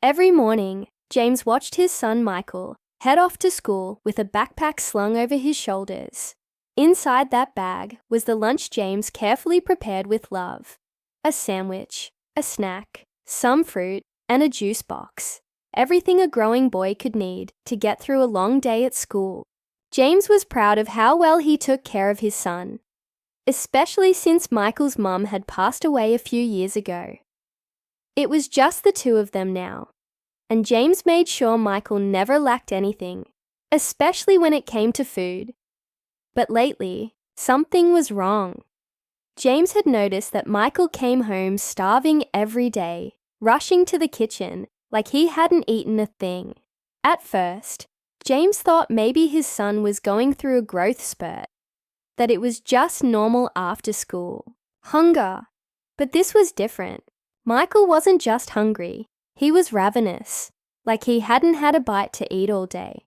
Every morning, James watched his son Michael head off to school with a backpack slung over his shoulders. Inside that bag was the lunch James carefully prepared with love: a sandwich, a snack, some fruit, and a juice box. Everything a growing boy could need to get through a long day at school. James was proud of how well he took care of his son, especially since Michael's mum had passed away a few years ago. It was just the two of them now, and James made sure Michael never lacked anything, especially when it came to food. But lately, something was wrong. James had noticed that Michael came home starving every day, rushing to the kitchen like he hadn't eaten a thing. At first, James thought maybe his son was going through a growth spurt, that it was just normal after school. Hunger. But this was different. Michael wasn't just hungry, he was ravenous, like he hadn't had a bite to eat all day.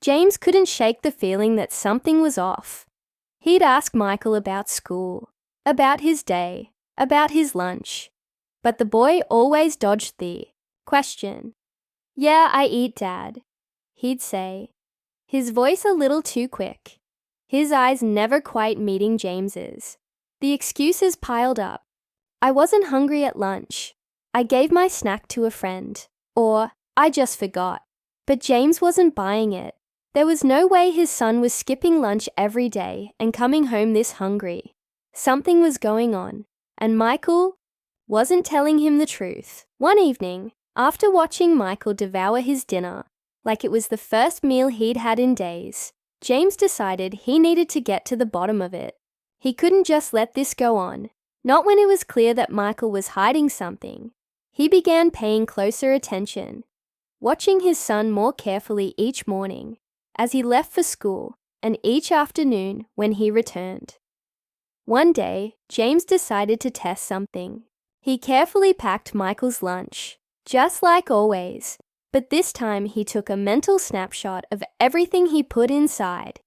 James couldn't shake the feeling that something was off. He'd ask Michael about school, about his day, about his lunch, but the boy always dodged the question. "Yeah, I eat, Dad," he'd say, his voice a little too quick, his eyes never quite meeting James's. The excuses piled up. "I wasn't hungry at lunch. I gave my snack to a friend," or "I just forgot." But James wasn't buying it. There was no way his son was skipping lunch every day and coming home this hungry. Something was going on, and Michael wasn't telling him the truth. One evening, after watching Michael devour his dinner like it was the first meal he'd had in days, James decided he needed to get to the bottom of it. He couldn't just let this go on, not when it was clear that Michael was hiding something. He began paying closer attention, watching his son more carefully each morning as he left for school and each afternoon when he returned. One day, James decided to test something. He carefully packed Michael's lunch, just like always, but this time he took a mental snapshot of everything he put inside.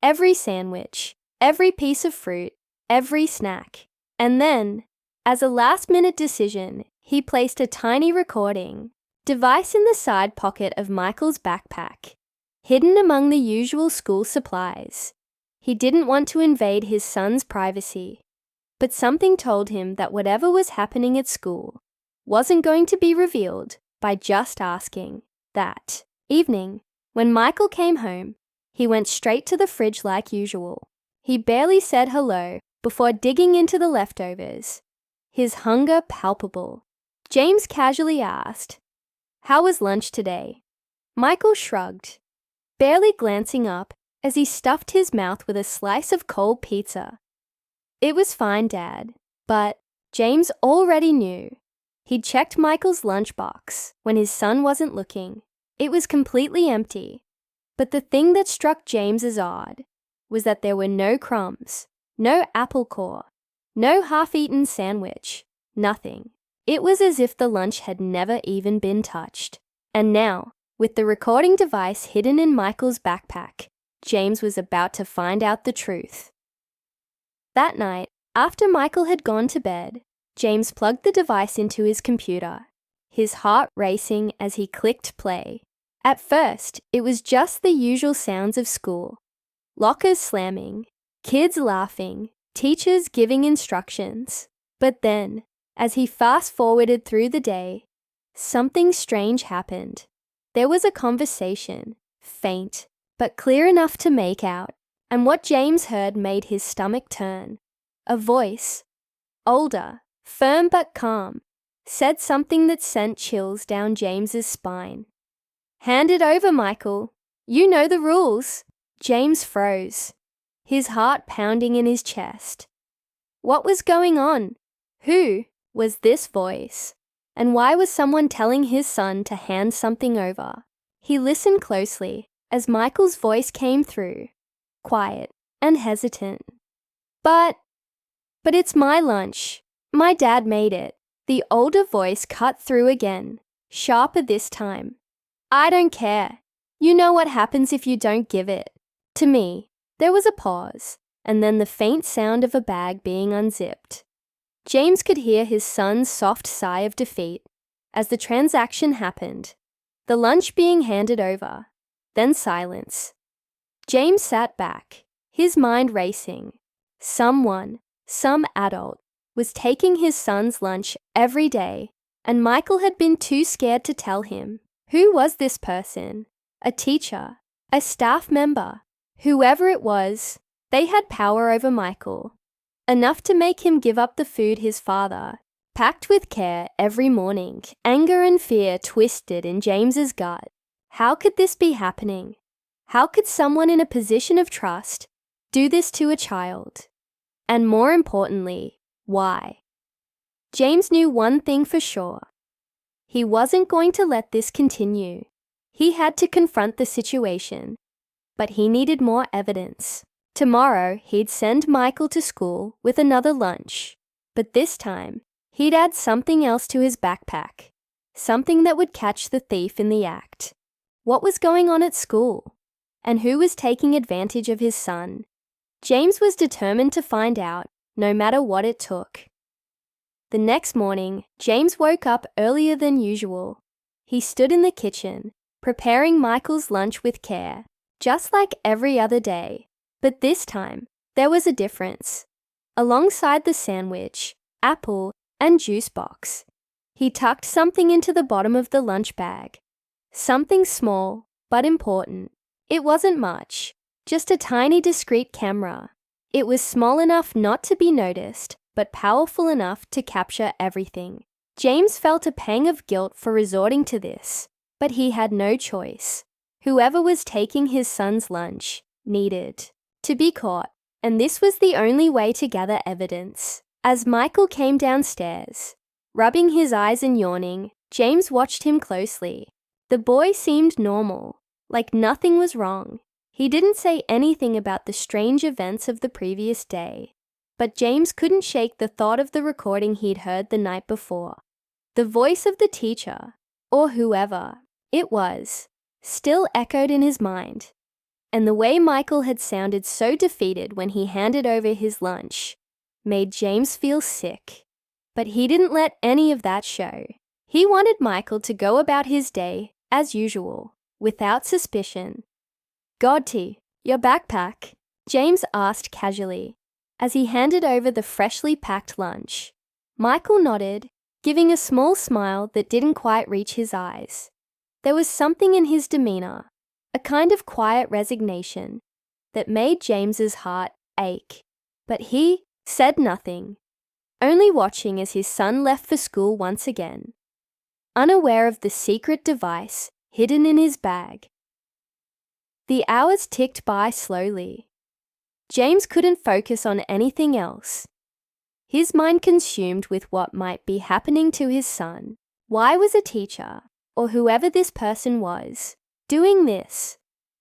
Every sandwich, every piece of fruit, every snack. And then, as a last-minute decision, he placed a tiny recording device in the side pocket of Michael's backpack, hidden among the usual school supplies. He didn't want to invade his son's privacy, but something told him that whatever was happening at school wasn't going to be revealed by just asking. That evening, when Michael came home, he went straight to the fridge like usual. He barely said hello before digging into the leftovers, his hunger palpable. James casually asked, "How was lunch today?" Michael shrugged, barely glancing up as he stuffed his mouth with a slice of cold pizza. "It was fine, Dad," but James already knew. He'd checked Michael's lunchbox when his son wasn't looking. It was completely empty. But the thing that struck James as odd was that there were no crumbs, no apple core, no half-eaten sandwich, nothing. It was as if the lunch had never even been touched. And now, with the recording device hidden in Michael's backpack, James was about to find out the truth. That night, after Michael had gone to bed, James plugged the device into his computer, his heart racing as he clicked play. At first, it was just the usual sounds of school: lockers slamming, kids laughing, teachers giving instructions. But then, as he fast-forwarded through the day, something strange happened. There was a conversation, faint, but clear enough to make out, and what James heard made his stomach turn. A voice, older, firm but calm, said something that sent chills down James's spine. "Hand it over, Michael. You know the rules." James froze, his heart pounding in his chest. What was going on? Who was this voice? And why was someone telling his son to hand something over? He listened closely as Michael's voice came through, quiet and hesitant. But it's my lunch. My dad made it." The older voice cut through again, sharper this time. "I don't care. You know what happens if you don't give it." To me, there was a pause, and then the faint sound of a bag being unzipped. James could hear his son's soft sigh of defeat. as the transaction happened. The lunch being handed over, then silence. James sat back, his mind racing. Some adult, was taking his son's lunch every day, and Michael had been too scared to tell him. Who was this person? A teacher? A staff member? Whoever it was, they had power over Michael. Enough to make him give up the food his father packed with care every morning. Anger and fear twisted in James's gut. How could this be happening? How could someone in a position of trust do this to a child? And more importantly, why? James knew one thing for sure. He wasn't going to let this continue. He had to confront the situation, but he needed more evidence. Tomorrow, he'd send Michael to school with another lunch, but this time, he'd add something else to his backpack, something that would catch the thief in the act. What was going on at school? And who was taking advantage of his son? James was determined to find out, no matter what it took. The next morning, James woke up earlier than usual. He stood in the kitchen, preparing Michael's lunch with care, just like every other day. But this time, there was a difference. Alongside the sandwich, apple, and juice box, he tucked something into the bottom of the lunch bag. Something small, but important. It wasn't much, just a tiny discreet camera. It was small enough not to be noticed, but powerful enough to capture everything. James felt a pang of guilt for resorting to this, but he had no choice. Whoever was taking his son's lunch needed to be caught, and this was the only way to gather evidence. As Michael came downstairs, rubbing his eyes and yawning, James watched him closely. The boy seemed normal, like nothing was wrong. He didn't say anything about the strange events of the previous day, but James couldn't shake the thought of the recording he'd heard the night before. The voice of the teacher, or whoever it was, still echoed in his mind. And the way Michael had sounded so defeated when he handed over his lunch made James feel sick. But he didn't let any of that show. He wanted Michael to go about his day as usual, without suspicion. "Godty, your backpack?" James asked casually, as he handed over the freshly packed lunch. Michael nodded, giving a small smile that didn't quite reach his eyes. There was something in his demeanor, a kind of quiet resignation, that made James's heart ache. But he said nothing, only watching as his son left for school once again, unaware of the secret device hidden in his bag. The hours ticked by slowly. James couldn't focus on anything else, his mind consumed with what might be happening to his son. Why was a teacher, or whoever this person was, doing this?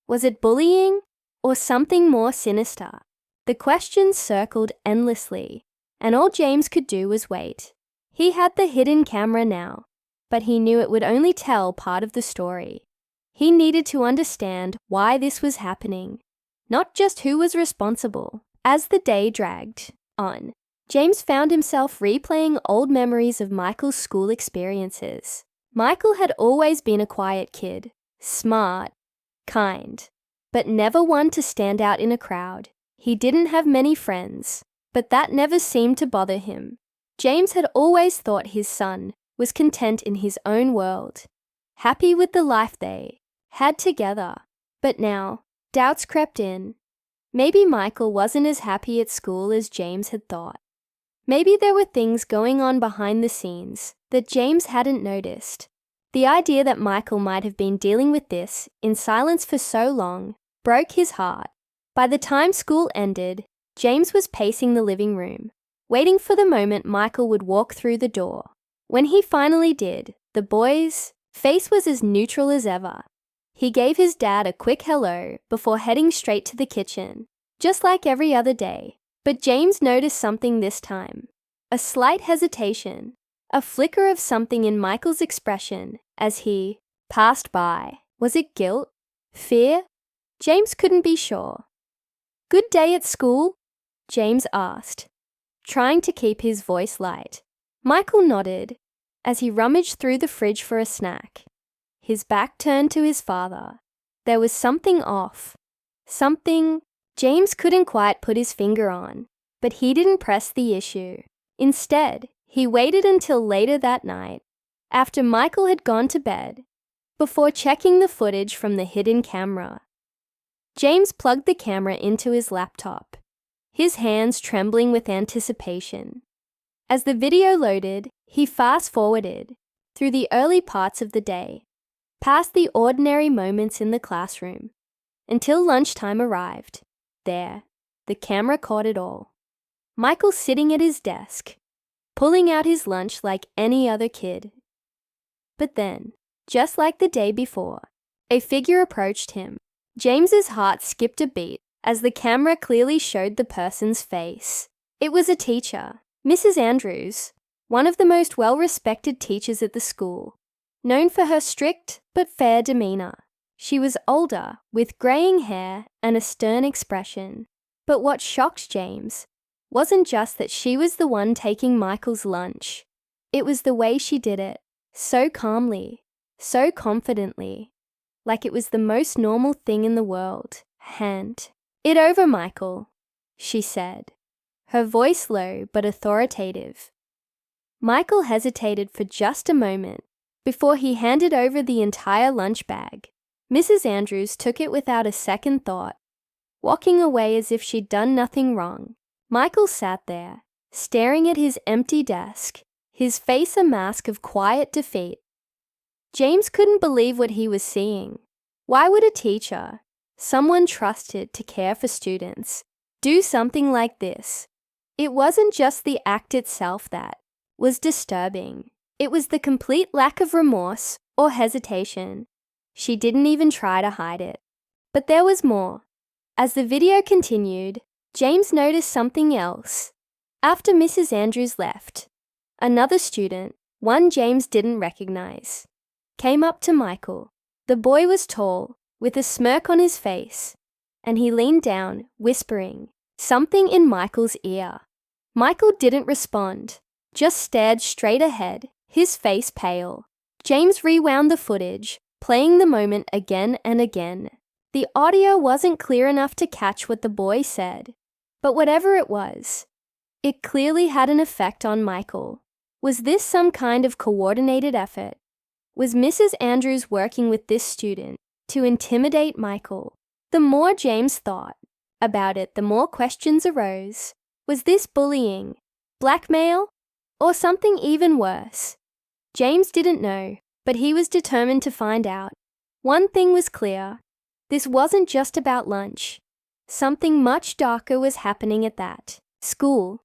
Was it bullying, or something more sinister? The questions circled endlessly, and all James could do was wait. He had the hidden camera now, but he knew it would only tell part of the story. He needed to understand why this was happening, not just who was responsible. As the day dragged on, James found himself replaying old memories of Michael's school experiences. Michael had always been a quiet kid, smart, kind, but never one to stand out in a crowd. He didn't have many friends, but that never seemed to bother him. James had always thought his son was content in his own world, happy with the life they had together. But now, doubts crept in. Maybe Michael wasn't as happy at school as James had thought. Maybe there were things going on behind the scenes that James hadn't noticed. The idea that Michael might have been dealing with this in silence for so long broke his heart. By the time school ended, James was pacing the living room, waiting for the moment Michael would walk through the door. When he finally did, the boy's face was as neutral as ever. He gave his dad a quick hello before heading straight to the kitchen, just like every other day. But James noticed something this time. A slight hesitation, a flicker of something in Michael's expression as he passed by. Was it guilt? Fear? James couldn't be sure. "Good day at school?" James asked, trying to keep his voice light. Michael nodded, as he rummaged through the fridge for a snack. His back turned to his father. There was something off. Something James couldn't quite put his finger on, but he didn't press the issue. Instead, he waited until later that night, after Michael had gone to bed, before checking the footage from the hidden camera. James plugged the camera into his laptop, his hands trembling with anticipation. As the video loaded, he fast-forwarded through the early parts of the day, past the ordinary moments in the classroom, until lunchtime arrived. There, the camera caught it all. Michael sitting at his desk, pulling out his lunch like any other kid. But then, just like the day before, a figure approached him. James's heart skipped a beat as the camera clearly showed the person's face. It was a teacher, Mrs. Andrews, one of the most well-respected teachers at the school, known for her strict but fair demeanor. She was older, with graying hair and a stern expression. But what shocked James wasn't just that she was the one taking Michael's lunch. It was the way she did it, so calmly, so confidently, like it was the most normal thing in the world. "Hand it over, Michael," she said, her voice low but authoritative. Michael hesitated for just a moment before he handed over the entire lunch bag. Mrs. Andrews took it without a second thought, walking away as if she'd done nothing wrong. Michael sat there, staring at his empty desk, his face a mask of quiet defeat. James couldn't believe what he was seeing. Why would a teacher, someone trusted to care for students, do something like this? It wasn't just the act itself that was disturbing. It was the complete lack of remorse or hesitation. She didn't even try to hide it. But there was more. As the video continued, James noticed something else. After Mrs. Andrews left, another student, one James didn't recognize, came up to Michael. The boy was tall, with a smirk on his face, and he leaned down, whispering something in Michael's ear. Michael didn't respond, just stared straight ahead, his face pale. James rewound the footage, playing the moment again and again. The audio wasn't clear enough to catch what the boy said, but whatever it was, it clearly had an effect on Michael. Was this some kind of coordinated effort? Was Mrs. Andrews working with this student to intimidate Michael? The more James thought about it, the more questions arose. Was this bullying, blackmail, or something even worse? James didn't know, but he was determined to find out. One thing was clear. This wasn't just about lunch. Something much darker was happening at that school,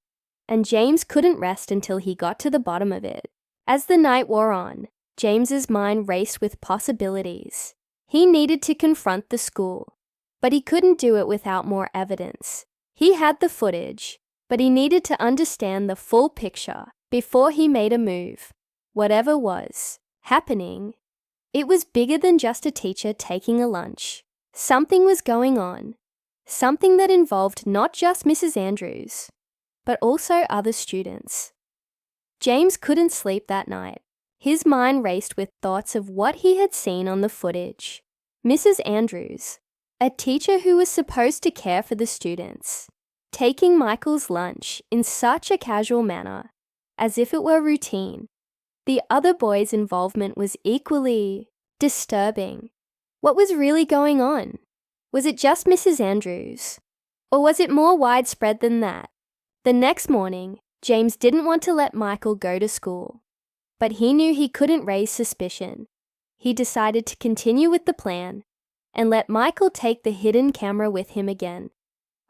and James couldn't rest until he got to the bottom of it. As the night wore on, James's mind raced with possibilities. He needed to confront the school, but he couldn't do it without more evidence. He had the footage, but he needed to understand the full picture before he made a move. Whatever was happening, it was bigger than just a teacher taking a lunch. Something was going on, something that involved not just Mrs. Andrews, but also other students. James couldn't sleep that night. His mind raced with thoughts of what he had seen on the footage. Mrs. Andrews, a teacher who was supposed to care for the students, taking Michael's lunch in such a casual manner, as if it were routine. The other boys' involvement was equally disturbing. What was really going on? Was it just Mrs. Andrews? Or was it more widespread than that? The next morning, James didn't want to let Michael go to school, but he knew he couldn't raise suspicion. He decided to continue with the plan and let Michael take the hidden camera with him again,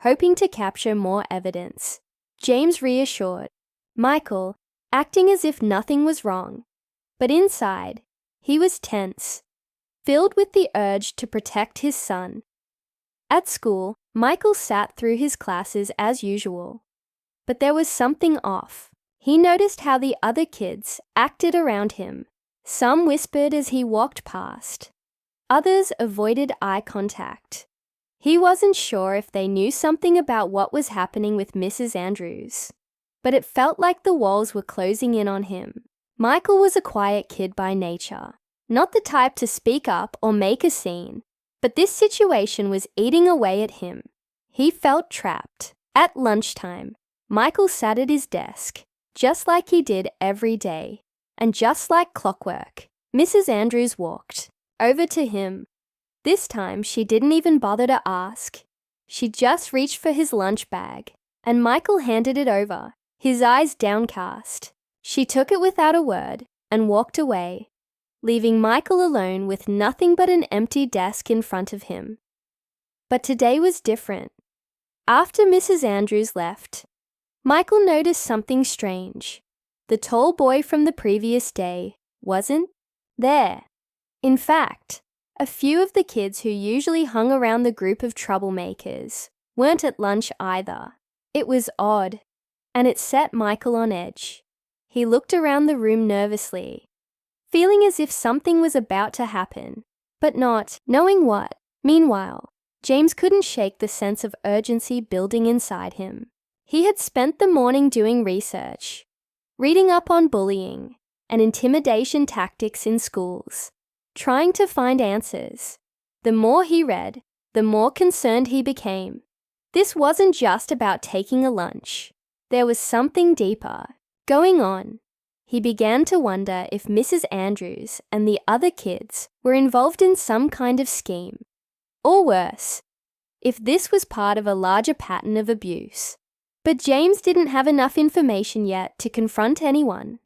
hoping to capture more evidence. James reassured Michael, acting as if nothing was wrong, but inside, he was tense, filled with the urge to protect his son. At school, Michael sat through his classes as usual, but there was something off. He noticed how the other kids acted around him. Some whispered as he walked past. Others avoided eye contact. He wasn't sure if they knew something about what was happening with Mrs. Andrews, but it felt like the walls were closing in on him. Michael was a quiet kid by nature, not the type to speak up or make a scene, but this situation was eating away at him. He felt trapped. At lunchtime, Michael sat at his desk, just like he did every day, and just like clockwork, Mrs. Andrews walked over to him. This time, she didn't even bother to ask. She just reached for his lunch bag, and Michael handed it over, his eyes downcast. She took it without a word and walked away, leaving Michael alone with nothing but an empty desk in front of him. But today was different. After Mrs. Andrews left, Michael noticed something strange. The tall boy from the previous day wasn't there. In fact, a few of the kids who usually hung around the group of troublemakers weren't at lunch either. It was odd, and it set Michael on edge. He looked around the room nervously, feeling as if something was about to happen, but not knowing what. Meanwhile, James couldn't shake the sense of urgency building inside him. He had spent the morning doing research, reading up on bullying and intimidation tactics in schools, trying to find answers. The more he read, the more concerned he became. This wasn't just about taking a lunch. There was something deeper going on. He began to wonder if Mrs. Andrews and the other kids were involved in some kind of scheme. Or worse, if this was part of a larger pattern of abuse. But James didn't have enough information yet to confront anyone,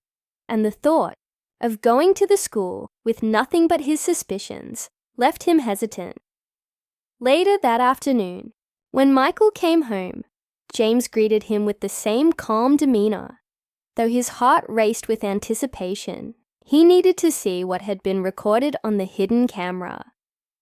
and the thought of going to the school with nothing but his suspicions left him hesitant. Later that afternoon, when Michael came home, James greeted him with the same calm demeanor. Though his heart raced with anticipation, he needed to see what had been recorded on the hidden camera.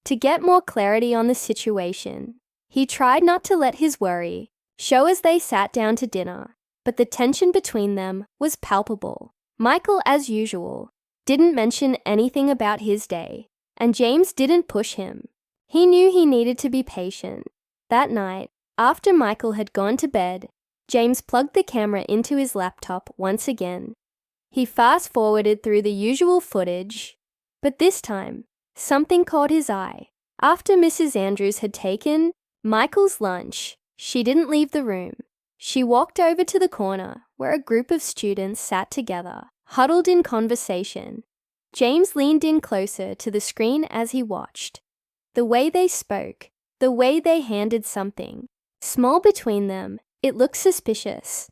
To get more clarity on the situation, he tried not to let his worry show as they sat down to dinner, but the tension between them was palpable. Michael, as usual, didn't mention anything about his day, and James didn't push him. He knew he needed to be patient. That night, after Michael had gone to bed, James plugged the camera into his laptop once again. He fast-forwarded through the usual footage, but this time, something caught his eye. After Mrs. Andrews had taken Michael's lunch, she didn't leave the room. She walked over to the corner where a group of students sat together, huddled in conversation. James leaned in closer to the screen as he watched. The way they spoke, the way they handed something small between them, it looked suspicious.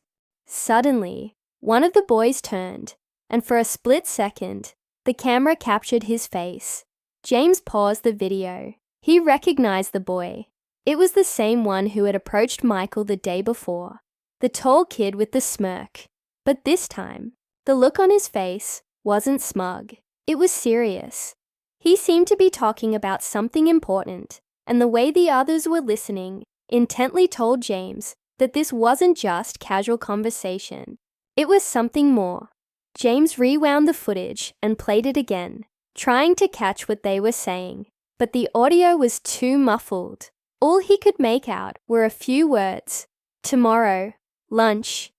Suddenly, one of the boys turned, and for a split second, the camera captured his face. James paused the video. He recognized the boy. It was the same one who had approached Michael the day before, the tall kid with the smirk. But this time, the look on his face wasn't smug. It was serious. He seemed to be talking about something important, and the way the others were listening intently told James that this wasn't just casual conversation. It was something more. James rewound the footage and played it again, trying to catch what they were saying, but the audio was too muffled. All he could make out were a few words: tomorrow, lunch,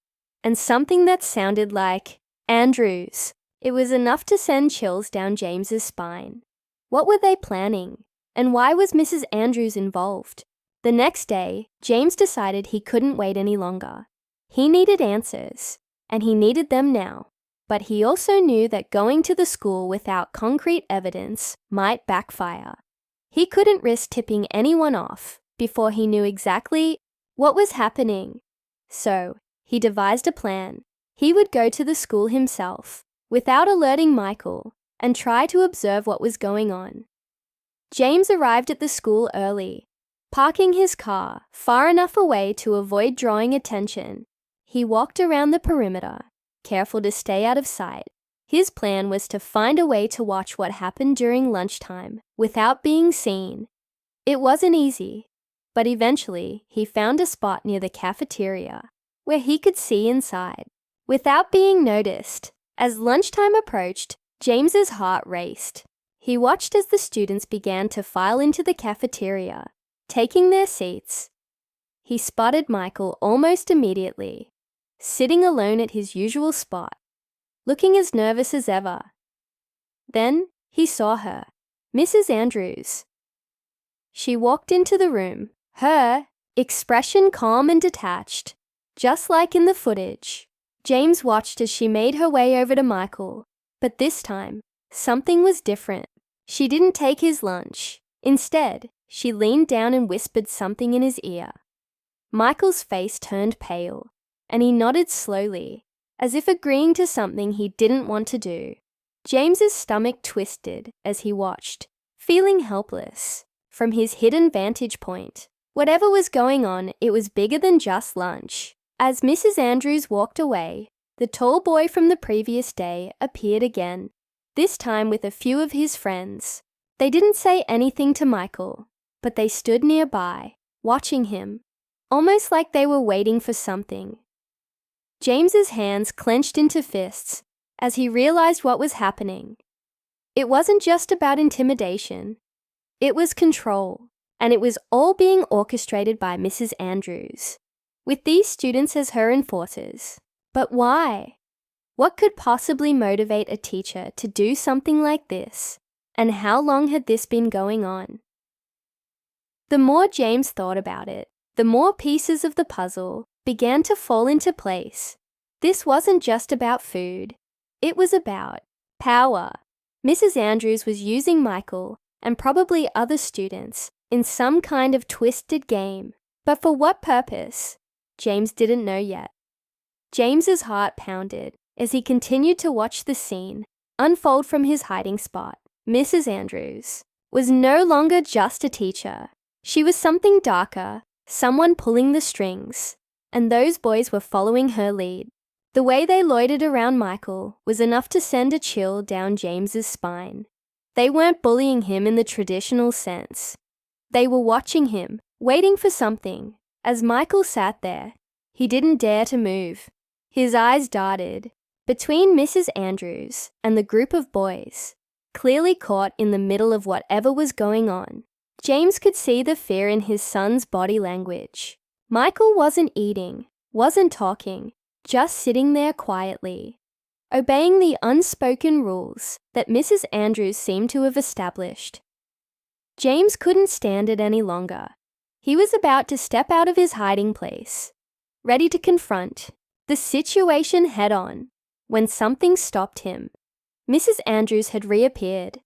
and something that sounded like Andrews. It was enough to send chills down James's spine. What were they planning? And why was Mrs. Andrews involved? The next day, James decided he couldn't wait any longer. He needed answers, and he needed them now. But he also knew that going to the school without concrete evidence might backfire. He couldn't risk tipping anyone off before he knew exactly what was happening. So, he devised a plan. He would go to the school himself, without alerting Michael, and try to observe what was going on. James arrived at the school early, parking his car far enough away to avoid drawing attention. He walked around the perimeter, careful to stay out of sight. His plan was to find a way to watch what happened during lunchtime without being seen. It wasn't easy, but eventually he found a spot near the cafeteria where he could see inside without being noticed. As lunchtime approached, James's heart raced. He watched as the students began to file into the cafeteria, taking their seats. He spotted Michael almost immediately, sitting alone at his usual spot. looking as nervous as ever. Then he saw her, Mrs. Andrews. She walked into the room, her expression calm and detached, just like in the footage. James watched as she made her way over to Michael, but this time, something was different. She didn't take his lunch. Instead, she leaned down and whispered something in his ear. Michael's face turned pale, and he nodded slowly, as if agreeing to something he didn't want to do. James's stomach twisted as he watched, feeling helpless. From his hidden vantage point, whatever was going on, it was bigger than just lunch. As Mrs. Andrews walked away, the tall boy from the previous day appeared again, this time with a few of his friends. They didn't say anything to Michael, but they stood nearby, watching him, almost like they were waiting for something. James's hands clenched into fists as he realized what was happening. It wasn't just about intimidation. It was control, and it was all being orchestrated by Mrs. Andrews, with these students as her enforcers. But why? What could possibly motivate a teacher to do something like this, and how long had this been going on? The more James thought about it, the more pieces of the puzzle began to fall into place. This wasn't just about food. It was about power. Mrs. Andrews was using Michael and probably other students in some kind of twisted game. But for what purpose? James didn't know yet. James's heart pounded as he continued to watch the scene unfold from his hiding spot. Mrs. Andrews was no longer just a teacher. She was something darker, someone pulling the strings, and those boys were following her lead. The way they loitered around Michael was enough to send a chill down James's spine. They weren't bullying him in the traditional sense. They were watching him, waiting for something. As Michael sat there, he didn't dare to move. His eyes darted between Mrs. Andrews and the group of boys, clearly caught in the middle of whatever was going on. James could see the fear in his son's body language. Michael wasn't eating, wasn't talking, just sitting there quietly, obeying the unspoken rules that Mrs. Andrews seemed to have established. James couldn't stand it any longer. He was about to step out of his hiding place, ready to confront the situation head-on, when something stopped him. Mrs. Andrews had reappeared.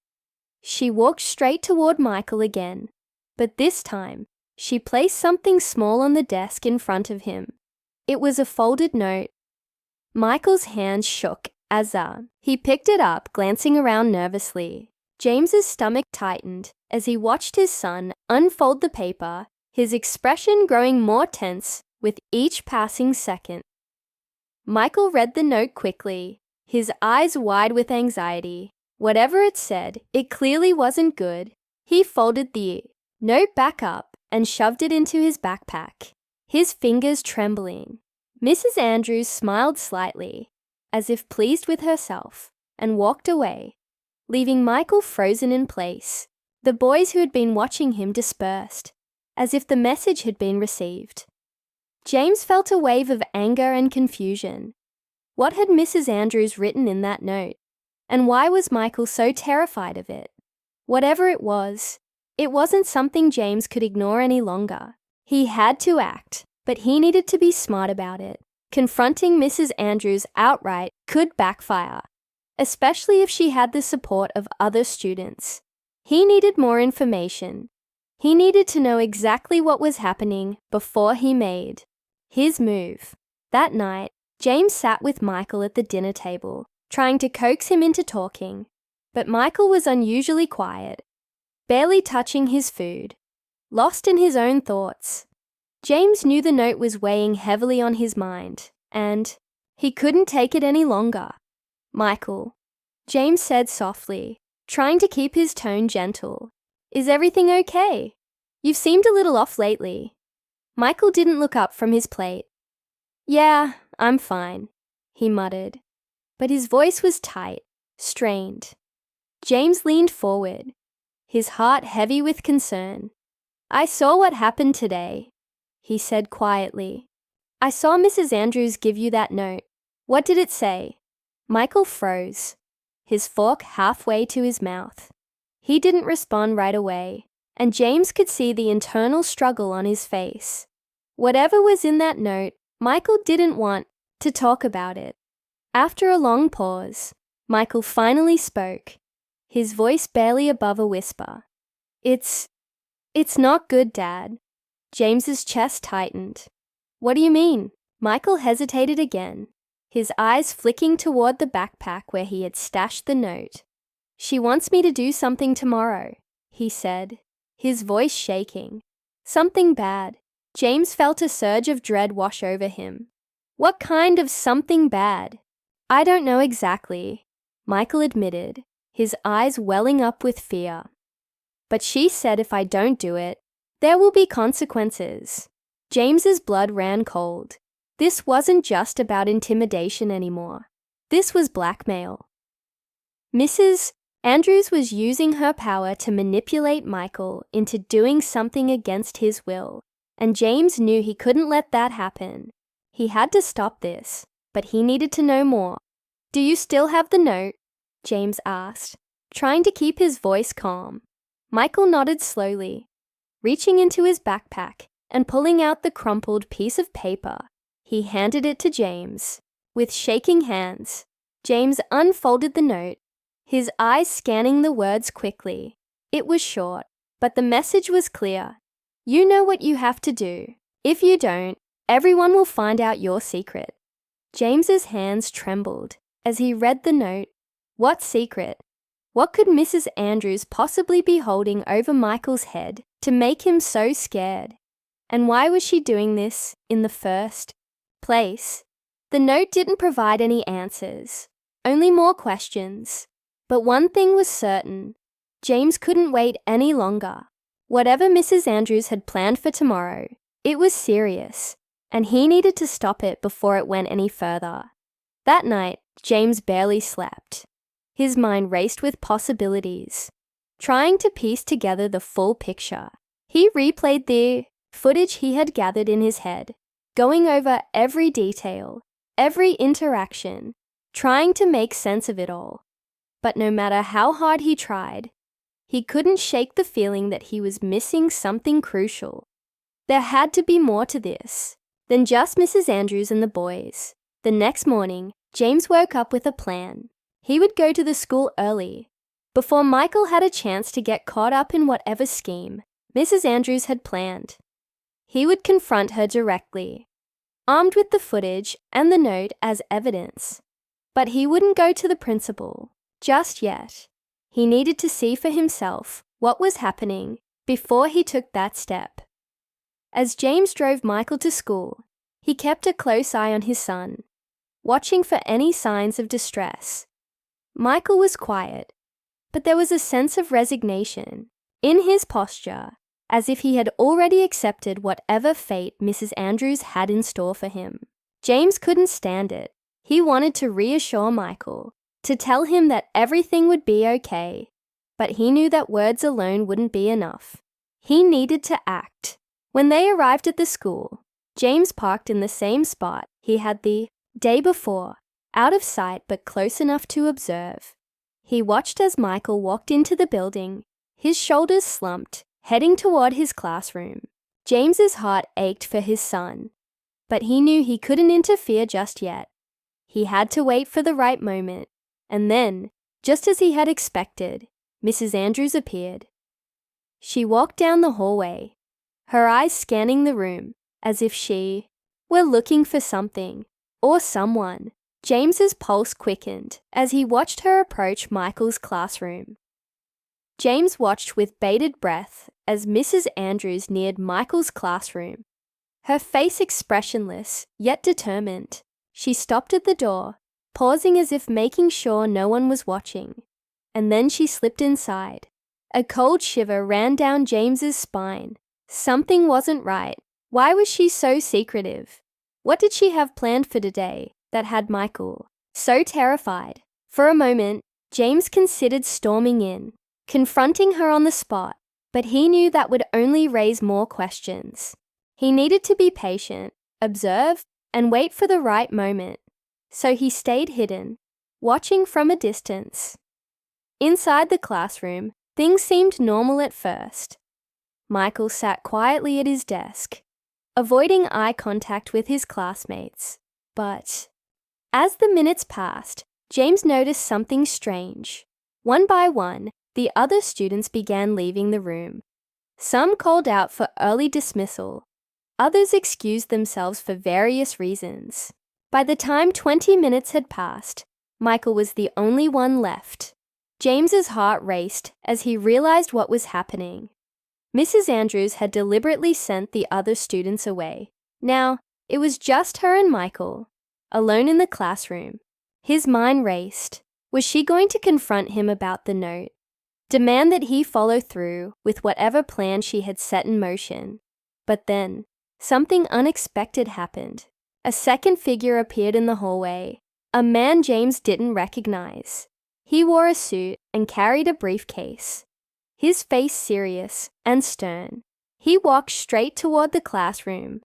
She walked straight toward Michael again, but this time, she placed something small on the desk in front of him. It was a folded note. Michael's hands shook as he picked it up, glancing around nervously. James's stomach tightened as he watched his son unfold the paper, his expression growing more tense with each passing second. Michael read the note quickly, his eyes wide with anxiety. Whatever it said, it clearly wasn't good. He folded the note back up and shoved it into his backpack, his fingers trembling. Mrs. Andrews smiled slightly, as if pleased with herself, and walked away, leaving Michael frozen in place. The boys who had been watching him dispersed, as if the message had been received. James felt a wave of anger and confusion. What had Mrs. Andrews written in that note? And why was Michael so terrified of it? Whatever it wasn't something James could ignore any longer. He had to act, but he needed to be smart about it. Confronting Mrs. Andrews outright could backfire, especially if she had the support of other students. He needed more information. He needed to know exactly what was happening before he made his move. That night, James sat with Michael at the dinner table, trying to coax him into talking, but Michael was unusually quiet, barely touching his food, lost in his own thoughts. James knew the note was weighing heavily on his mind, and he couldn't take it any longer. "Michael," James said softly, trying to keep his tone gentle, "is everything okay? You've seemed a little off lately." Michael didn't look up from his plate. "Yeah, I'm fine," he muttered, but his voice was tight, strained. James leaned forward, his heart heavy with concern. "I saw what happened today," he said quietly. "I saw Mrs. Andrews give you that note. What did it say?" Michael froze, his fork halfway to his mouth. He didn't respond right away, and James could see the internal struggle on his face. Whatever was in that note, Michael didn't want to talk about it. After a long pause, Michael finally spoke, his voice barely above a whisper. It's not good, Dad." James's chest tightened. "What do you mean?" Michael hesitated again, his eyes flicking toward the backpack where he had stashed the note. "She wants me to do something tomorrow," he said, his voice shaking. "Something bad." James felt a surge of dread wash over him. What kind of something bad? "I don't know exactly," Michael admitted, his eyes welling up with fear. "But she said if I don't do it, there will be consequences." James's blood ran cold. This wasn't just about intimidation anymore. This was blackmail. Mrs. Andrews was using her power to manipulate Michael into doing something against his will, and James knew he couldn't let that happen. He had to stop this, but he needed to know more. "Do you still have the note?" James asked, trying to keep his voice calm. Michael nodded slowly, reaching into his backpack and pulling out the crumpled piece of paper. He handed it to James. With shaking hands, James unfolded the note, his eyes scanning the words quickly. It was short, but the message was clear. "You know what you have to do. If you don't, everyone will find out your secret." James's hands trembled as he read the note. What secret? What could Mrs. Andrews possibly be holding over Michael's head to make him so scared? And why was she doing this in the first place? The note didn't provide any answers, only more questions. But one thing was certain. James couldn't wait any longer. Whatever Mrs. Andrews had planned for tomorrow, it was serious, and he needed to stop it before it went any further. That night, James barely slept. His mind raced with possibilities, trying to piece together the full picture. He replayed the footage he had gathered in his head, going over every detail, every interaction, trying to make sense of it all. But no matter how hard he tried, he couldn't shake the feeling that he was missing something crucial. There had to be more to this than just Mrs. Andrews and the boys. The next morning, James woke up with a plan. He would go to the school early, before Michael had a chance to get caught up in whatever scheme Mrs. Andrews had planned. He would confront her directly, armed with the footage and the note as evidence. But he wouldn't go to the principal just yet. He needed to see for himself what was happening before he took that step. As James drove Michael to school, he kept a close eye on his son, watching for any signs of distress. Michael was quiet, but there was a sense of resignation in his posture, as if he had already accepted whatever fate Mrs. Andrews had in store for him. James couldn't stand it. He wanted to reassure Michael, to tell him that everything would be okay, but he knew that words alone wouldn't be enough. He needed to act. When they arrived at the school, James parked in the same spot he had the day before, out of sight but close enough to observe. He watched as Michael walked into the building, his shoulders slumped, heading toward his classroom. James's heart ached for his son, but he knew he couldn't interfere just yet. He had to wait for the right moment, and then, just as he had expected, Mrs. Andrews appeared. She walked down the hallway, her eyes scanning the room as if she were looking for something or someone. James's pulse quickened as he watched her approach Michael's classroom. James watched with bated breath as Mrs. Andrews neared Michael's classroom. Her face expressionless, yet determined. She stopped at the door, pausing as if making sure no one was watching. And then she slipped inside. A cold shiver ran down James's spine. Something wasn't right. Why was she so secretive? What did she have planned for today that had Michael so terrified? For a moment, James considered storming in, confronting her on the spot, but he knew that would only raise more questions. He needed to be patient, observe, and wait for the right moment. So he stayed hidden, watching from a distance. Inside the classroom, things seemed normal at first. Michael sat quietly at his desk, avoiding eye contact with his classmates. But as the minutes passed, James noticed something strange. One by one, the other students began leaving the room. Some called out for early dismissal. Others excused themselves for various reasons. By the time 20 minutes had passed, Michael was the only one left. James's heart raced as he realized what was happening. Mrs. Andrews had deliberately sent the other students away. Now, it was just her and Michael, alone in the classroom. His mind raced. Was she going to confront him about the note? Demand that he follow through with whatever plan she had set in motion? But then, something unexpected happened. A second figure appeared in the hallway, a man James didn't recognize. He wore a suit and carried a briefcase, his face serious and stern. He walked straight toward the classroom,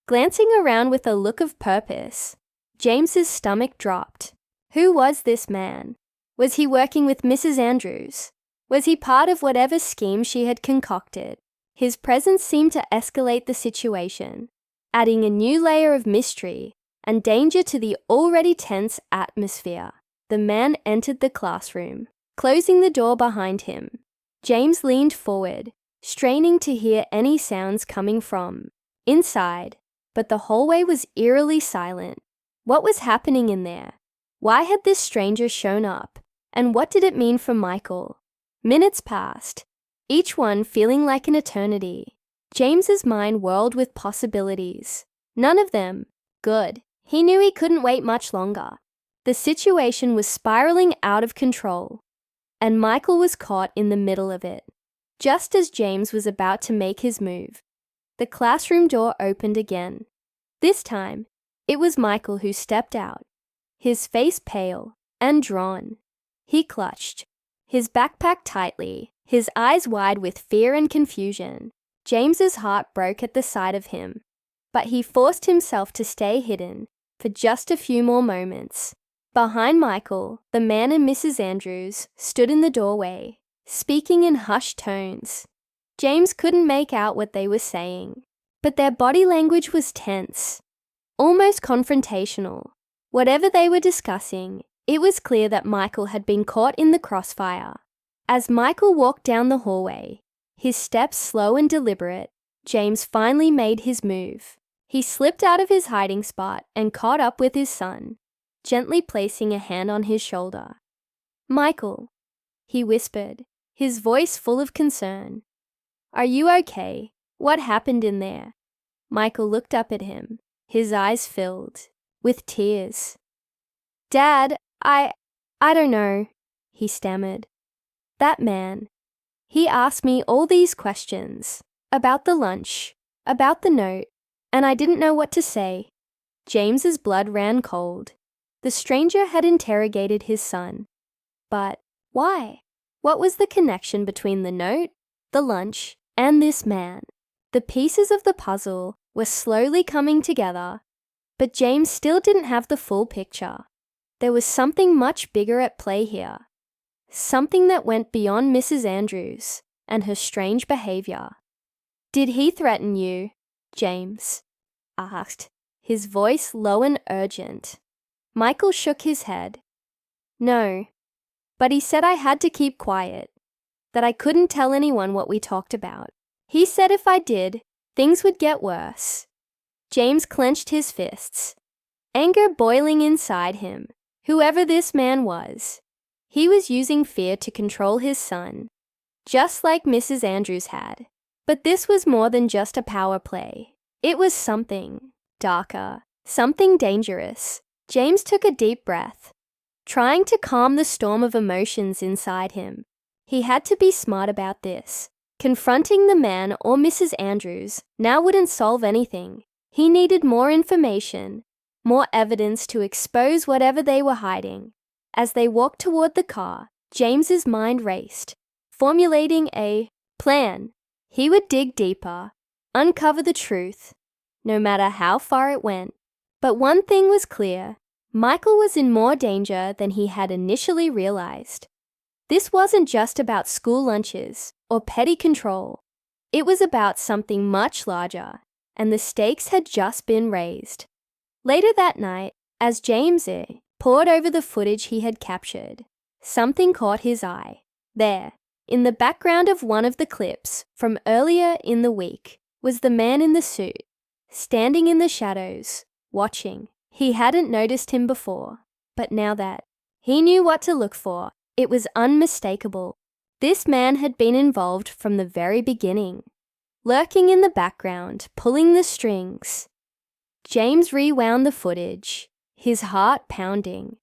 glancing around with a look of purpose. James's stomach dropped. Who was this man? Was he working with Mrs. Andrews? Was he part of whatever scheme she had concocted? His presence seemed to escalate the situation, adding a new layer of mystery and danger to the already tense atmosphere. The man entered the classroom, closing the door behind him. James leaned forward, straining to hear any sounds coming from inside, but the hallway was eerily silent. What was happening in there? Why had this stranger shown up? And what did it mean for Michael? Minutes passed, each one feeling like an eternity. James's mind whirled with possibilities. None of them good. He knew he couldn't wait much longer. The situation was spiraling out of control, and Michael was caught in the middle of it. Just as James was about to make his move, the classroom door opened again. This time, it was Michael who stepped out, his face pale and drawn. He clutched his backpack tightly, his eyes wide with fear and confusion. James's heart broke at the sight of him, but he forced himself to stay hidden for just a few more moments. Behind Michael, the man and Mrs. Andrews stood in the doorway, speaking in hushed tones. James couldn't make out what they were saying, but their body language was tense, almost confrontational. Whatever they were discussing, it was clear that Michael had been caught in the crossfire. As Michael walked down the hallway, his steps slow and deliberate, James finally made his move. He slipped out of his hiding spot and caught up with his son, gently placing a hand on his shoulder. "Michael," he whispered, his voice full of concern. "Are you okay? What happened in there?" Michael looked up at him, his eyes filled with tears. "Dad, I don't know," he stammered. "That man, he asked me all these questions about the lunch, about the note, and I didn't know what to say." James's blood ran cold. The stranger had interrogated his son. But why? What was the connection between the note, the lunch, and this man? The pieces of the puzzle were slowly coming together, but James still didn't have the full picture. There was something much bigger at play here. Something that went beyond Mrs. Andrews and her strange behavior. "Did he threaten you?" James asked, his voice low and urgent. Michael shook his head. "No, but he said I had to keep quiet, that I couldn't tell anyone what we talked about. He said if I did, things would get worse." James clenched his fists, anger boiling inside him. Whoever this man was, he was using fear to control his son, just like Mrs. Andrews had. But this was more than just a power play. It was something darker, something dangerous. James took a deep breath, trying to calm the storm of emotions inside him. He had to be smart about this. Confronting the man or Mrs. Andrews now wouldn't solve anything. He needed more information, more evidence to expose whatever they were hiding. As they walked toward the car, James's mind raced, formulating a plan. He would dig deeper, uncover the truth, no matter how far it went. But one thing was clear, Michael was in more danger than he had initially realized. This wasn't just about school lunches or petty control. It was about something much larger, and the stakes had just been raised. Later that night, as James pored over the footage he had captured, something caught his eye. There, in the background of one of the clips from earlier in the week, was the man in the suit, standing in the shadows, watching. He hadn't noticed him before, but now that he knew what to look for, it was unmistakable. This man had been involved from the very beginning, lurking in the background, pulling the strings. James rewound the footage, his heart pounding.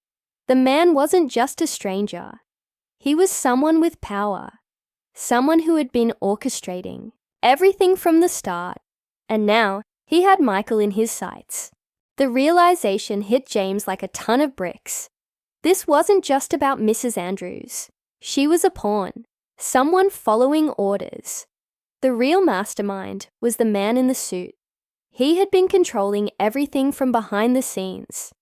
The man wasn't just a stranger. He was someone with power, someone who had been orchestrating everything from the start, and now he had Michael in his sights. The realization hit James like a ton of bricks. This wasn't just about Mrs. Andrews. She was a pawn, someone following orders. The real mastermind was the man in the suit. He had been controlling everything from behind the scenes,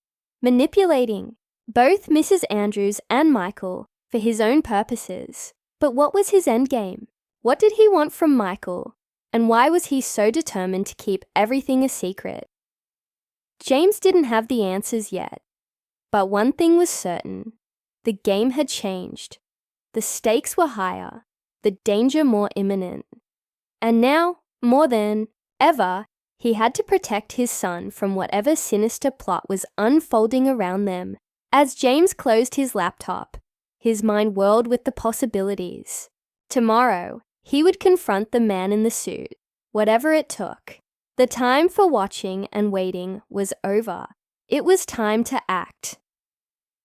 manipulating both Mrs. Andrews and Michael for his own purposes. But what was his endgame? What did he want from Michael? And why was he so determined to keep everything a secret? James didn't have the answers yet, but one thing was certain. The game had changed. The stakes were higher, the danger more imminent. And now, more than ever, he had to protect his son from whatever sinister plot was unfolding around them. As James closed his laptop, his mind whirled with the possibilities. Tomorrow, he would confront the man in the suit, whatever it took. The time for watching and waiting was over. It was time to act.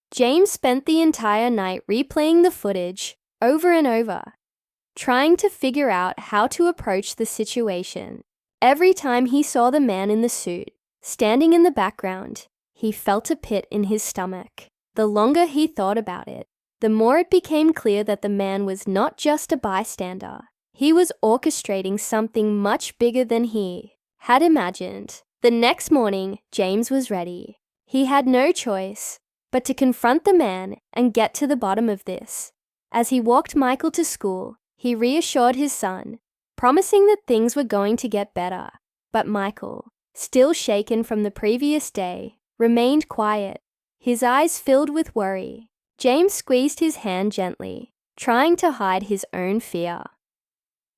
James spent the entire night replaying the footage over and over, trying to figure out how to approach the situation. Every time he saw the man in the suit standing in the background, he felt a pit in his stomach. The longer he thought about it, the more it became clear that the man was not just a bystander. He was orchestrating something much bigger than he had imagined. The next morning, James was ready. He had no choice but to confront the man and get to the bottom of this. As he walked Michael to school, he reassured his son, promising that things were going to get better. But Michael, still shaken from the previous day, remained quiet, his eyes filled with worry. James squeezed his hand gently, trying to hide his own fear.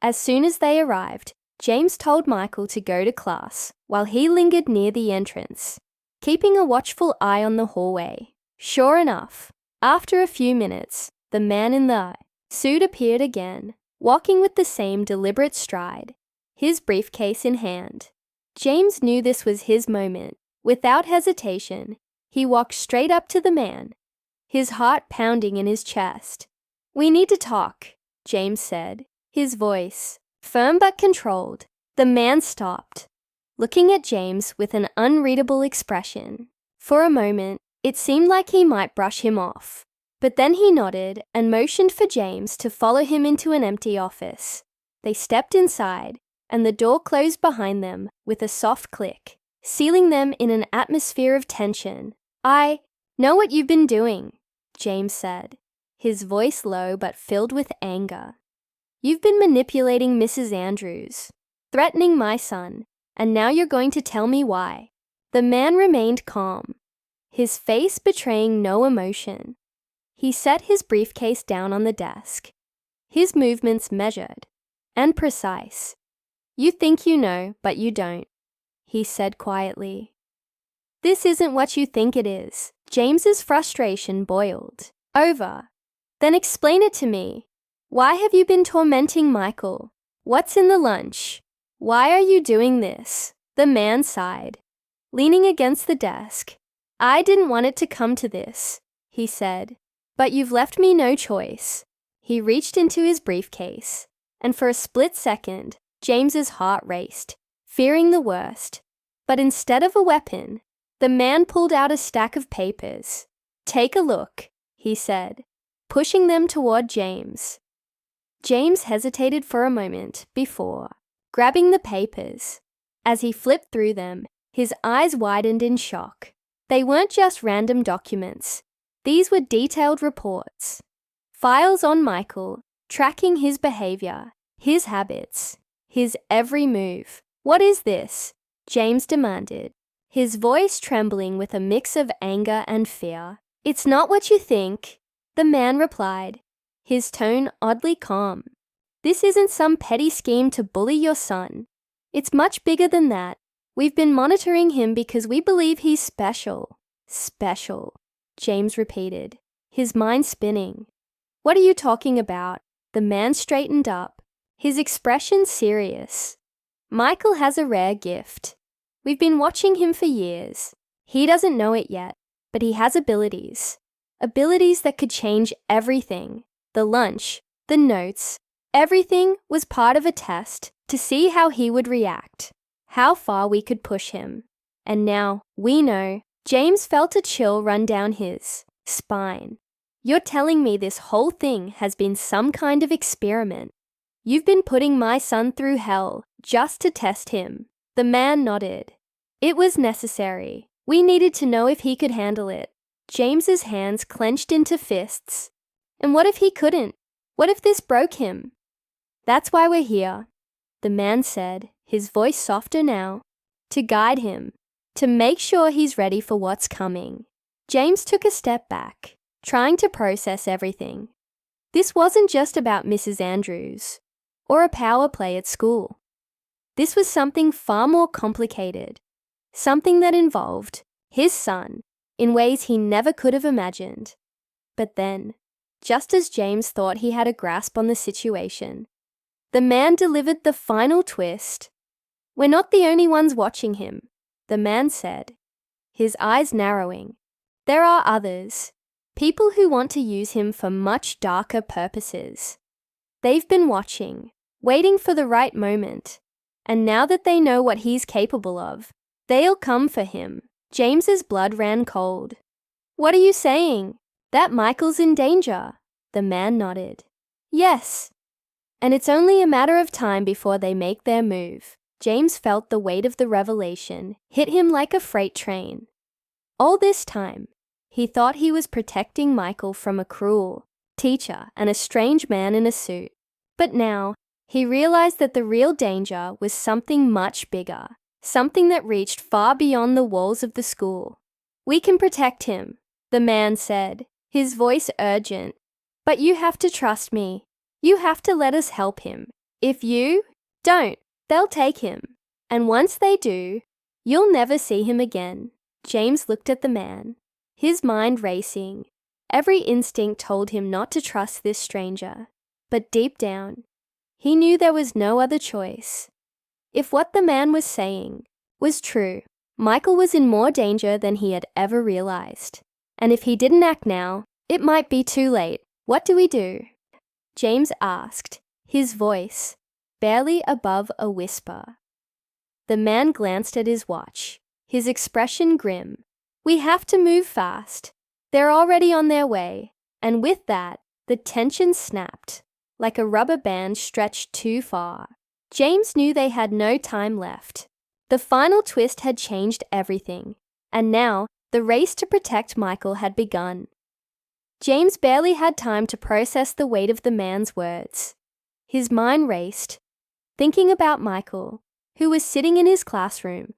As soon as they arrived, James told Michael to go to class while he lingered near the entrance, keeping a watchful eye on the hallway. Sure enough, after a few minutes, the man in the suit appeared again, walking with the same deliberate stride, his briefcase in hand. James knew this was his moment. Without hesitation, he walked straight up to the man, his heart pounding in his chest. "We need to talk," James said, his voice firm but controlled. The man stopped, looking at James with an unreadable expression. For a moment, it seemed like he might brush him off, but then he nodded and motioned for James to follow him into an empty office. They stepped inside, and the door closed behind them with a soft click, sealing them in an atmosphere of tension. "I know what you've been doing," James said, his voice low but filled with anger. "You've been manipulating Mrs. Andrews, threatening my son, and now you're going to tell me why." The man remained calm, his face betraying no emotion. He set his briefcase down on the desk, his movements measured and precise. "You think you know, but you don't," he said quietly. "This isn't what you think it is." James's frustration boiled over. "Then explain it to me. Why have you been tormenting Michael? What's in the lunch? Why are you doing this?" The man sighed, leaning against the desk. "I didn't want it to come to this," he said, "but you've left me no choice." He reached into his briefcase, and for a split second, James's heart raced, fearing the worst. But instead of a weapon, the man pulled out a stack of papers. "Take a look," he said, pushing them toward James. James hesitated for a moment before grabbing the papers. As he flipped through them, his eyes widened in shock. They weren't just random documents. These were detailed reports. Files on Michael, tracking his behavior, his habits, his every move. "What is this?" James demanded, his voice trembling with a mix of anger and fear. "It's not what you think," the man replied, his tone oddly calm. "This isn't some petty scheme to bully your son. It's much bigger than that. We've been monitoring him because we believe he's special." "Special," James repeated, his mind spinning. "What are you talking about?" The man straightened up, his expression serious. "Michael has a rare gift. We've been watching him for years. He doesn't know it yet, but he has abilities. Abilities that could change everything. The lunch, the notes, everything was part of a test to see how he would react, how far we could push him. And now we know." James felt a chill run down his spine. "You're telling me this whole thing has been some kind of experiment? You've been putting my son through hell just to test him?" The man nodded. "It was necessary. We needed to know if he could handle it." James's hands clenched into fists. "And what if he couldn't? What if this broke him?" "That's why we're here," the man said, his voice softer now. "To guide him, to make sure he's ready for what's coming." James took a step back, trying to process everything. This wasn't just about Mrs. Andrews or a power play at school. This was something far more complicated, something that involved his son in ways he never could have imagined. But then, just as James thought he had a grasp on the situation, the man delivered the final twist. "We're not the only ones watching him," the man said, his eyes narrowing. "There are others, people who want to use him for much darker purposes. They've been watching, waiting for the right moment, and now that they know what he's capable of, they'll come for him." James's blood ran cold. "What are you saying? That Michael's in danger?" The man nodded. "Yes. And it's only a matter of time before they make their move." James felt the weight of the revelation hit him like a freight train. All this time, he thought he was protecting Michael from a cruel teacher and a strange man in a suit. But now, he realized that the real danger was something much bigger, something that reached far beyond the walls of the school. "We can protect him," the man said, his voice urgent. "But you have to trust me. You have to let us help him. If you don't, they'll take him. And once they do, you'll never see him again." James looked at the man, his mind racing. Every instinct told him not to trust this stranger. But deep down, he knew there was no other choice. If what the man was saying was true, Michael was in more danger than he had ever realized. And if he didn't act now, it might be too late. "What do we do?" James asked, his voice barely above a whisper. The man glanced at his watch, his expression grim. "We have to move fast. They're already on their way." And with that, the tension snapped, like a rubber band stretched too far. James knew they had no time left. The final twist had changed everything, and now the race to protect Michael had begun. James barely had time to process the weight of the man's words. His mind raced, thinking about Michael, who was sitting in his classroom,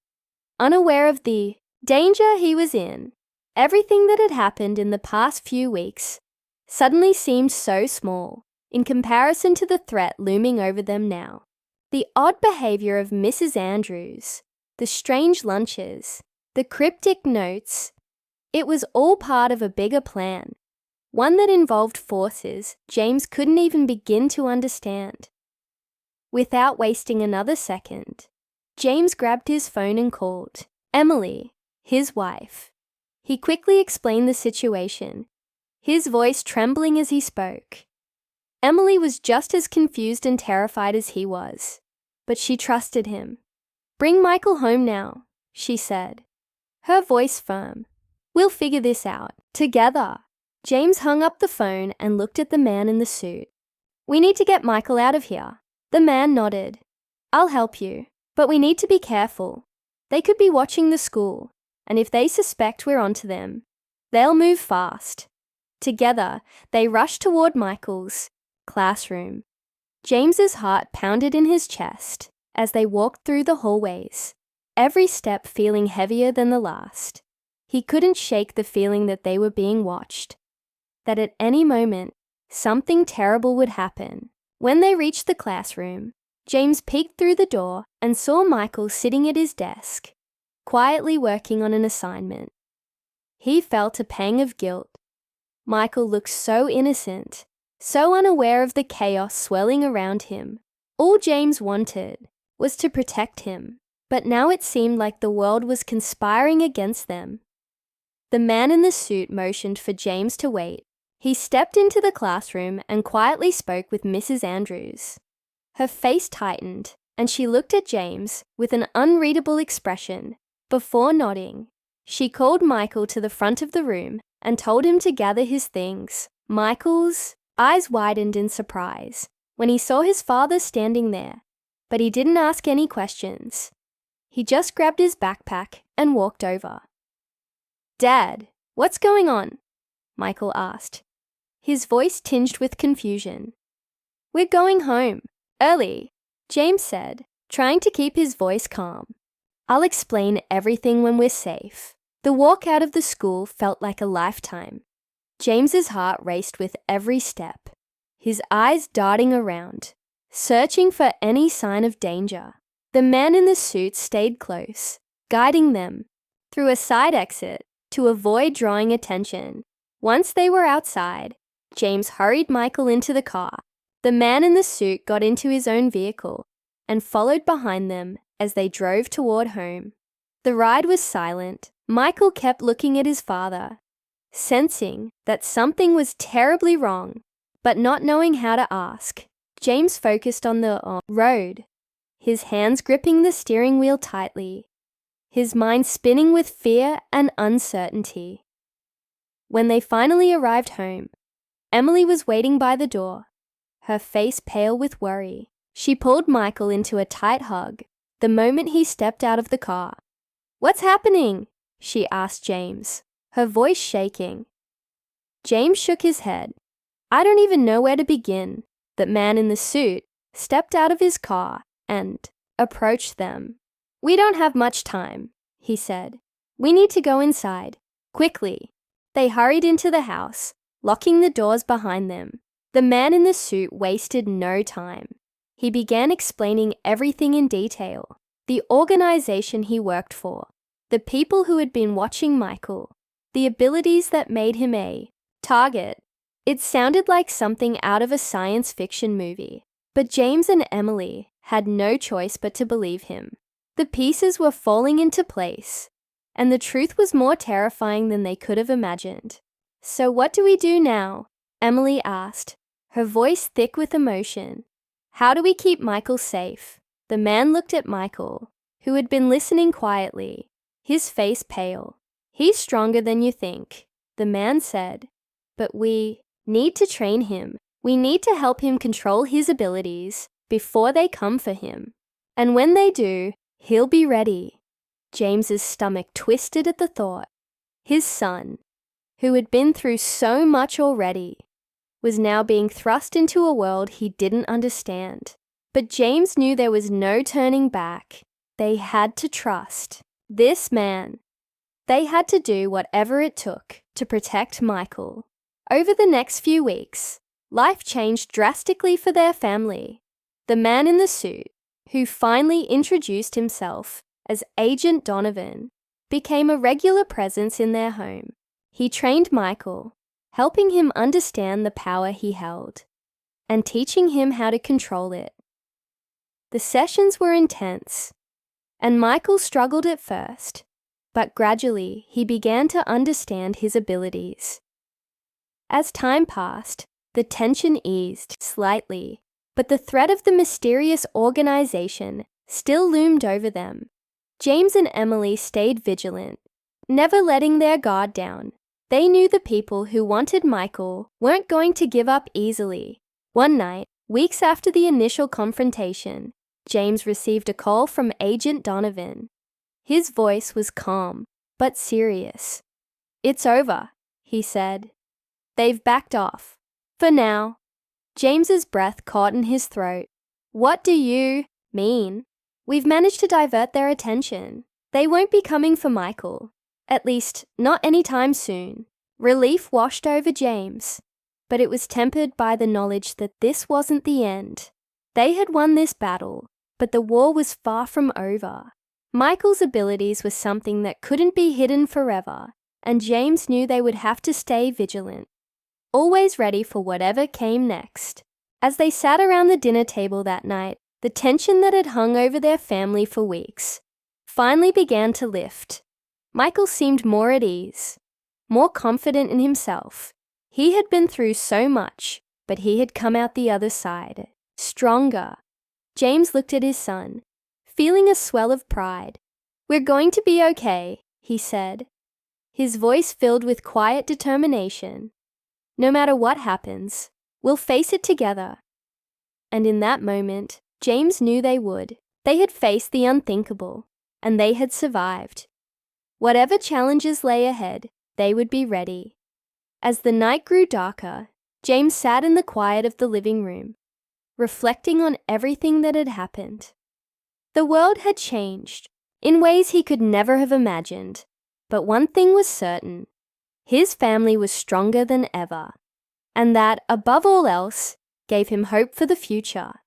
unaware of the danger he was in. Everything that had happened in the past few weeks suddenly seemed so small in comparison to the threat looming over them now. The odd behavior of Mrs. Andrews, the strange lunches, the cryptic notes, it was all part of a bigger plan, one that involved forces James couldn't even begin to understand. Without wasting another second, James grabbed his phone and called Emily, his wife. He quickly explained the situation, his voice trembling as he spoke. Emily was just as confused and terrified as he was, but she trusted him. "Bring Michael home now," she said, her voice firm. "We'll figure this out, together." James hung up the phone and looked at the man in the suit. "We need to get Michael out of here." The man nodded. "I'll help you, but we need to be careful. They could be watching the school. and if they suspect we're onto them, they'll move fast. Together, they rushed toward Michael's classroom. James's heart pounded in his chest as they walked through the hallways, every step feeling heavier than the last. He couldn't shake the feeling that they were being watched, that at any moment, something terrible would happen. When they reached the classroom, James peeked through the door and saw Michael sitting at his desk, quietly working on an assignment. He felt a pang of guilt. Michael looked so innocent, so unaware of the chaos swelling around him. All James wanted was to protect him, but now it seemed like the world was conspiring against them. The man in the suit motioned for James to wait. He stepped into the classroom and quietly spoke with Mrs. Andrews. Her face tightened, and she looked at James with an unreadable expression. Before nodding, she called Michael to the front of the room and told him to gather his things. Michael's eyes widened in surprise when he saw his father standing there, but he didn't ask any questions. He just grabbed his backpack and walked over. "Dad, what's going on?" Michael asked, his voice tinged with confusion. "We're going home, early," James said, trying to keep his voice calm. "I'll explain everything when we're safe." The walk out of the school felt like a lifetime. James's heart raced with every step, his eyes darting around, searching for any sign of danger. The man in the suit stayed close, guiding them through a side exit to avoid drawing attention. Once they were outside, James hurried Michael into the car. The man in the suit got into his own vehicle and followed behind them as they drove toward home. The ride was silent. Michael kept looking at his father, sensing that something was terribly wrong, but not knowing how to ask. James focused on the road, his hands gripping the steering wheel tightly, his mind spinning with fear and uncertainty. When they finally arrived home, Emily was waiting by the door, her face pale with worry. She pulled Michael into a tight hug the moment he stepped out of the car. "What's happening?" she asked James, her voice shaking. James shook his head. "I don't even know where to begin." The man in the suit stepped out of his car and approached them. "We don't have much time," he said. "We need to go inside, quickly." They hurried into the house, locking the doors behind them. The man in the suit wasted no time. He began explaining everything in detail: the organization he worked for, the people who had been watching Michael, the abilities that made him a target. It sounded like something out of a science fiction movie, but James and Emily had no choice but to believe him. The pieces were falling into place, and the truth was more terrifying than they could have imagined. "So what do we do now?" Emily asked, her voice thick with emotion. "How do we keep Michael safe?" The man looked at Michael, who had been listening quietly, his face pale. "He's stronger than you think," the man said, "but we need to train him. We need to help him control his abilities before they come for him. And when they do, he'll be ready." James's stomach twisted at the thought. His son, who had been through so much already, was now being thrust into a world he didn't understand. But James knew there was no turning back. They had to trust this man. They had to do whatever it took to protect Michael. Over the next few weeks, life changed drastically for their family. The man in the suit, who finally introduced himself as Agent Donovan, became a regular presence in their home. He trained Michael, helping him understand the power he held, and teaching him how to control it. The sessions were intense, and Michael struggled at first, but gradually he began to understand his abilities. As time passed, the tension eased slightly, but the threat of the mysterious organization still loomed over them. James and Emily stayed vigilant, never letting their guard down. They knew the people who wanted Michael weren't going to give up easily. One night, weeks after the initial confrontation, James received a call from Agent Donovan. His voice was calm, but serious. "It's over," he said. "They've backed off. For now." James's breath caught in his throat. "What do you mean?" "We've managed to divert their attention. They won't be coming for Michael. At least, not anytime soon." Relief washed over James, but it was tempered by the knowledge that this wasn't the end. They had won this battle, but the war was far from over. Michael's abilities were something that couldn't be hidden forever, and James knew they would have to stay vigilant, always ready for whatever came next. As they sat around the dinner table that night, the tension that had hung over their family for weeks finally began to lift. Michael seemed more at ease, more confident in himself. He had been through so much, but he had come out the other side, stronger. James looked at his son, feeling a swell of pride. "We're going to be okay," he said, his voice filled with quiet determination. "No matter what happens, we'll face it together." And in that moment, James knew they would. They had faced the unthinkable, and they had survived. Whatever challenges lay ahead, they would be ready. As the night grew darker, James sat in the quiet of the living room, reflecting on everything that had happened. The world had changed in ways he could never have imagined, but one thing was certain: his family was stronger than ever, and that, above all else, gave him hope for the future.